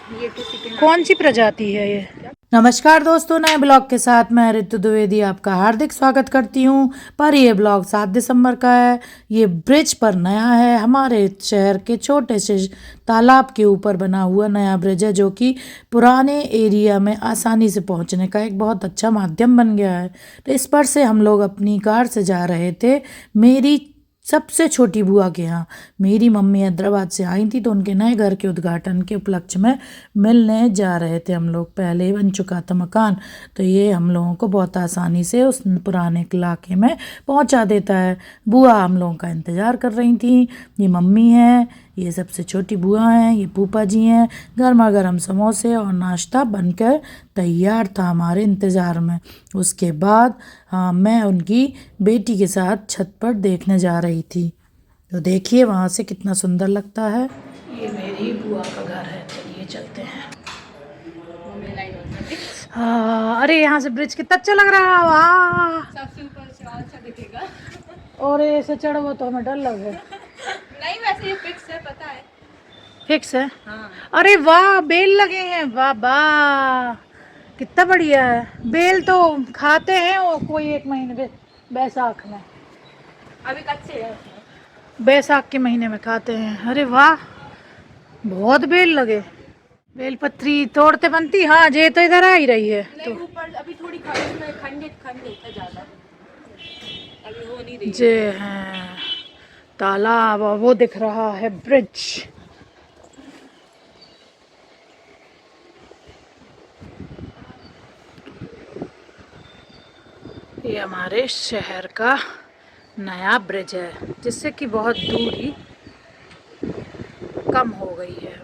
ये किसी के कौन सी प्रजाति है ये? नमस्कार दोस्तों, नए ब्लॉग के साथ मैं ऋतु द्विवेदी आपका हार्दिक स्वागत करती हूँ। पर ये ब्लॉग 7 दिसंबर का है। ये ब्रिज पर नया है, हमारे शहर के छोटे से तालाब के ऊपर बना हुआ नया ब्रिज है, जो कि पुराने एरिया में आसानी से पहुँचने का एक बहुत अच्छा माध्यम बन गया है। तो इस पर से हम लोग अपनी कार से जा रहे थे मेरी सबसे छोटी बुआ के यहाँ। मेरी मम्मी हैदराबाद से आई थी, तो उनके नए घर के उद्घाटन के उपलक्ष्य में मिलने जा रहे थे हम लोग। पहले ही बन चुका था मकान, तो ये हम लोगों को बहुत आसानी से उस पुराने इलाके में पहुंचा देता है। बुआ हम लोगों का इंतज़ार कर रही थी। ये मम्मी है, ये सबसे छोटी बुआ हैं, ये फूफा जी हैं। गर्मा गर्म समोसे और नाश्ता बनकर तैयार था हमारे इंतज़ार में। उसके बाद मैं उनकी बेटी के साथ छत पर देखने जा रही थी। तो देखिए वहाँ से कितना सुंदर लगता है। ये मेरी बुआ का घर है, चलिए चलते हैं। हाँ, अरे यहाँ से ब्रिज कितना अच्छा लग रहा है। वाह, सबसे ऊपर से और अच्छा दिखेगा। और ऐसे चढ़ो तो हमें डर लगे। नहीं, वैसे ये फिक्स है, पता है। फिक्स है। हाँ। अरे वाह, बेल लगे हैं। वाह वाह, कितना बढ़िया है। बेल तो खाते हैं वो कोई एक महीने में, बैसाख में। अभी कच्चे है। बैसाख के महीने में खाते हैं। अरे वाह, बहुत बेल लगे। बेल पत्री तोड़ते बनती। हाँ, ये तो इधर आ ही रही है। नहीं, ऊपर अभी थोड़ी खंडित है ज्यादा, अभी हो नहीं रही। जे है तालाब और वो दिख रहा है ब्रिज। ये हमारे शहर का नया ब्रिज है, जिससे कि बहुत दूरी कम हो गई है।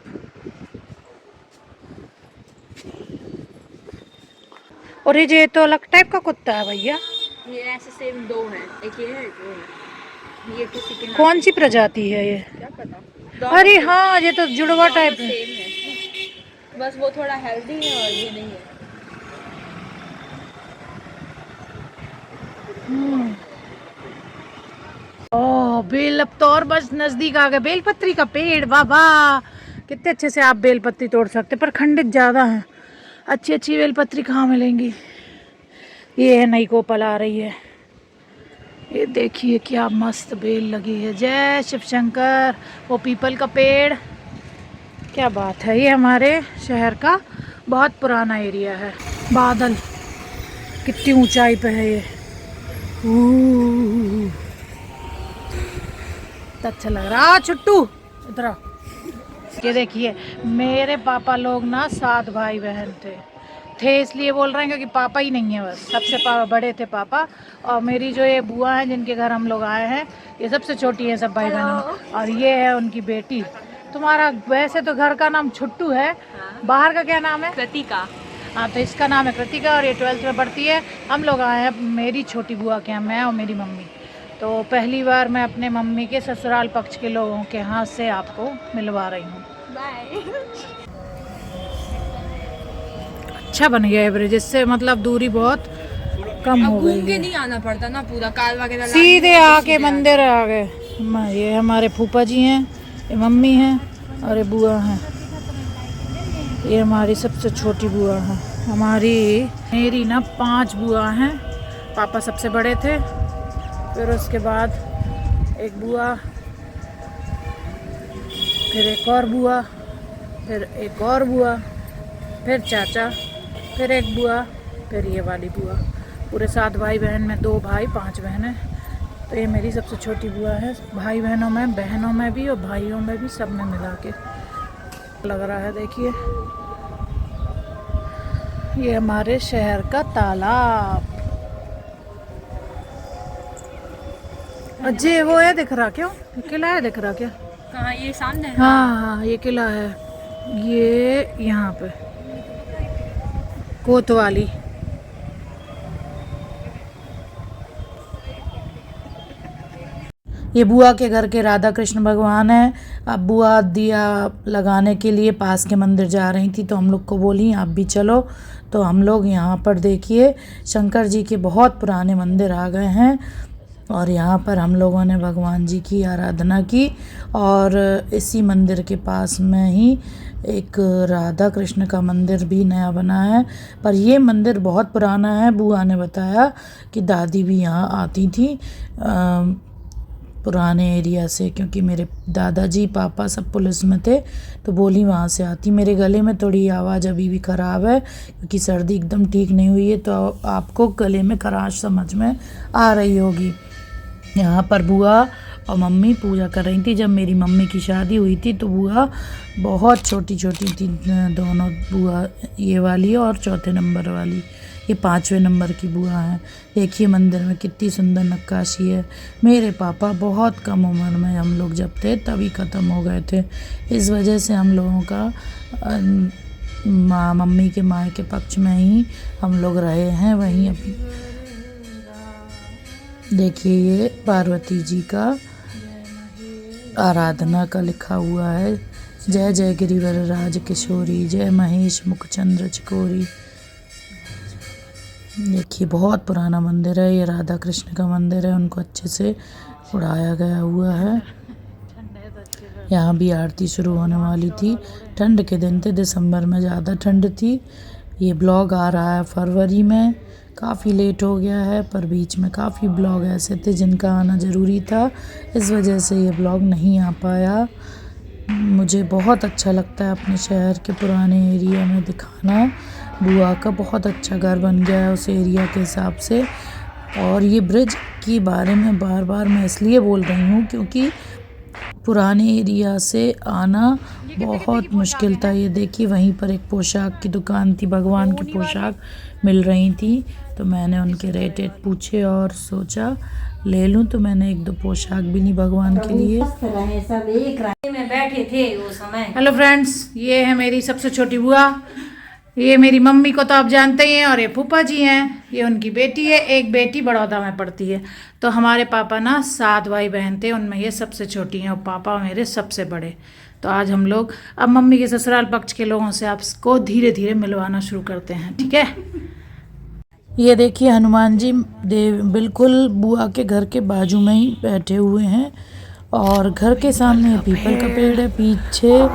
और ये तो अलग टाइप का कुत्ता है भैया। ये ऐसे सेम दो है, एक ये है एक वो है। ये किसी के कौन सी प्रजाति है ये? क्या पता। अरे हाँ, ये तो जुड़वा टाइप है। सेम है, बस वो थोड़ा हेल्दी है और ये नहीं है। ओह, बेल, अब तो और बस नजदीक आ गए। बेलपत्री का पेड़, वाह वाह, कितने अच्छे से आप बेलपत्री तोड़ सकते, पर खंडित ज्यादा है। अच्छी अच्छी बेलपत्री कहाँ मिलेंगी। ये है नई कोपल आ रही है। ये देखिए क्या मस्त बेल लगी है। जय शिव शंकर। वो पीपल का पेड़, क्या बात है। ये हमारे शहर का बहुत पुराना एरिया है। बादल कितनी ऊंचाई पे है ये। अच्छा लग रहा। छुट्टू इधर आ। ये देखिए, मेरे पापा लोग ना 7 भाई बहन थे इसलिए बोल रहे हैं क्योंकि पापा ही नहीं है, बस सबसे बड़े थे पापा। और मेरी जो ये बुआ हैं जिनके घर हम लोग आए हैं, ये सबसे छोटी है सब भाई बहनों। और ये है उनकी बेटी। तुम्हारा वैसे तो घर का नाम छुट्टू है, बाहर का क्या नाम है? कृतिका। हाँ, तो इसका नाम है कृतिका और ये 12th में पढ़ती है। हम लोग आए हैं मेरी छोटी बुआ के यहाँ, मैं और मेरी मम्मी। तो पहली बार मैं अपने मम्मी के ससुराल पक्ष के लोगों के हाथ से आपको मिलवा रही हूँ। बाय। अच्छा बन गया है ब्रिज, इससे मतलब दूरी बहुत कम हो गई घूम के है। नहीं आना पड़ता ना, पूरा कार वगैरह सीधे आके मंदिर आ गए। ये हमारे फूफा जी हैं, ये मम्मी हैं और ये बुआ हैं। ये हमारी सबसे छोटी बुआ है। मेरी ना 5 बुआ हैं। पापा सबसे बड़े थे, फिर उसके बाद एक बुआ, फिर एक और बुआ, फिर एक और बुआ, फिर चाचा, फिर एक बुआ, फिर ये वाली बुआ। पूरे 7 भाई बहन में 2 भाई 5 बहनें। तो ये मेरी सबसे छोटी बुआ है। भाई बहनों में भी और भाइयों में भी, सब में मिला के लग रहा है। देखिए, ये हमारे शहर का तालाब। अजय वो है दिख रहा, क्यों किला है दिख रहा क्या? कहाँ? ये सामने है। हाँ, ये किला है। ये यहाँ पे कोतवाली। ये बुआ के घर के राधा कृष्ण भगवान है। अब बुआ दिया लगाने के लिए पास के मंदिर जा रही थी, तो हम लोग को बोली आप भी चलो। तो हम लोग यहाँ पर देखिए शंकर जी के बहुत पुराने मंदिर आ गए हैं। और यहाँ पर हम लोगों ने भगवान जी की आराधना की। और इसी मंदिर के पास में ही एक राधा कृष्ण का मंदिर भी नया बना है, पर ये मंदिर बहुत पुराना है। बुआ ने बताया कि दादी भी यहाँ आती थी पुराने एरिया से, क्योंकि मेरे दादाजी पापा सब पुलिस में थे, तो बोली वहाँ से आती। मेरे गले में थोड़ी आवाज़ अभी भी ख़राब है क्योंकि सर्दी एकदम ठीक नहीं हुई है, तो आपको गले में खराश समझ में आ रही होगी। यहाँ पर बुआ और मम्मी पूजा कर रही थी। जब मेरी मम्मी की शादी हुई थी तो बुआ बहुत छोटी छोटी थी, दोनों बुआ, ये वाली और चौथे नंबर वाली, ये 5वें नंबर की बुआ हैं। देखिए मंदिर में कितनी सुंदर नक्काशी है। मेरे पापा बहुत कम उम्र में हम लोग जब थे तभी ख़त्म हो गए थे, इस वजह से हम लोगों का मम्मी के माँ के पक्ष में ही हम लोग रहे हैं वहीं। देखिए ये पार्वती जी का आराधना का लिखा हुआ है, जय जय गिरिवर राज किशोरी, जय महेश मुखचंद्र चकोरी। देखिए बहुत पुराना मंदिर है, ये राधा कृष्ण का मंदिर है, उनको अच्छे से उड़ाया गया हुआ है। यहाँ भी आरती शुरू होने वाली थी। ठंड के दिन थे, दिसंबर में ज़्यादा ठंड थी। ये ब्लॉग आ रहा है फरवरी में, काफ़ी लेट हो गया है, पर बीच में काफ़ी ब्लॉग ऐसे थे जिनका आना ज़रूरी था, इस वजह से ये ब्लॉग नहीं आ पाया। मुझे बहुत अच्छा लगता है अपने शहर के पुराने एरिया में दिखाना। बुआ का बहुत अच्छा घर बन गया है उस एरिया के हिसाब से। और ये ब्रिज के बारे में बार बार मैं इसलिए बोल रही हूँ क्योंकि पुराने एरिया से आना बहुत मुश्किल था। ये देखिए वहीं पर एक पोशाक की दुकान थी, भगवान की पोशाक मिल रही थी, तो मैंने उनके रेट पूछे और सोचा ले लूं, तो मैंने 1-2 पोशाक भी ली भगवान के लिए। सब एक में बैठे थे वो समय। हेलो फ्रेंड्स, ये है मेरी सबसे छोटी बुआ, ये मेरी मम्मी को तो आप जानते ही हैं, और ये फूफा जी हैं, ये उनकी बेटी है। एक बेटी बड़ौदा में पढ़ती है। तो हमारे पापा ना 7 भाई बहन थे, उनमें ये सबसे छोटी हैं और पापा मेरे सबसे बड़े। तो आज हम लोग अब मम्मी के ससुराल पक्ष के लोगों से आपको धीरे धीरे मिलवाना शुरू करते हैं, ठीक है। ये देखिए हनुमान जी देव बिल्कुल बुआ के घर के बाजू में ही बैठे हुए हैं, और घर के सामने पीपल का पेड़ है, पीछे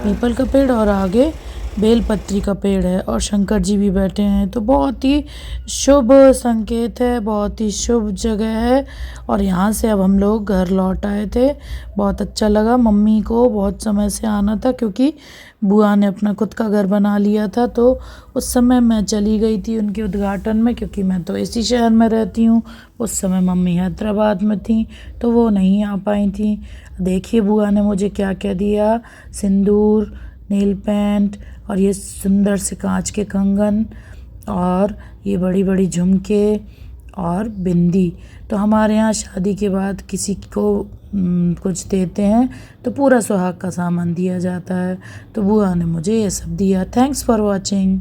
पीपल का पेड़ और आगे बेलपत्री का पेड़ है, और शंकर जी भी बैठे हैं। तो बहुत ही शुभ संकेत है, बहुत ही शुभ जगह है। और यहाँ से अब हम लोग घर लौट आए थे, बहुत अच्छा लगा। मम्मी को बहुत समय से आना था क्योंकि बुआ ने अपना खुद का घर बना लिया था, तो उस समय मैं चली गई थी उनके उद्घाटन में, क्योंकि मैं तो इसी शहर में रहती हूँ। उस समय मम्मी हैदराबाद में थी तो वो नहीं आ पाई थी। देखिए बुआ ने मुझे क्या क्या दिया, सिंदूर, नेल पेंट, और ये सुंदर से कांच के कंगन, और ये बड़ी बड़ी झुमके और बिंदी। तो हमारे यहाँ शादी के बाद किसी को कुछ देते हैं तो पूरा सुहाग का सामान दिया जाता है, तो बुआ ने मुझे ये सब दिया। Thanks for watching.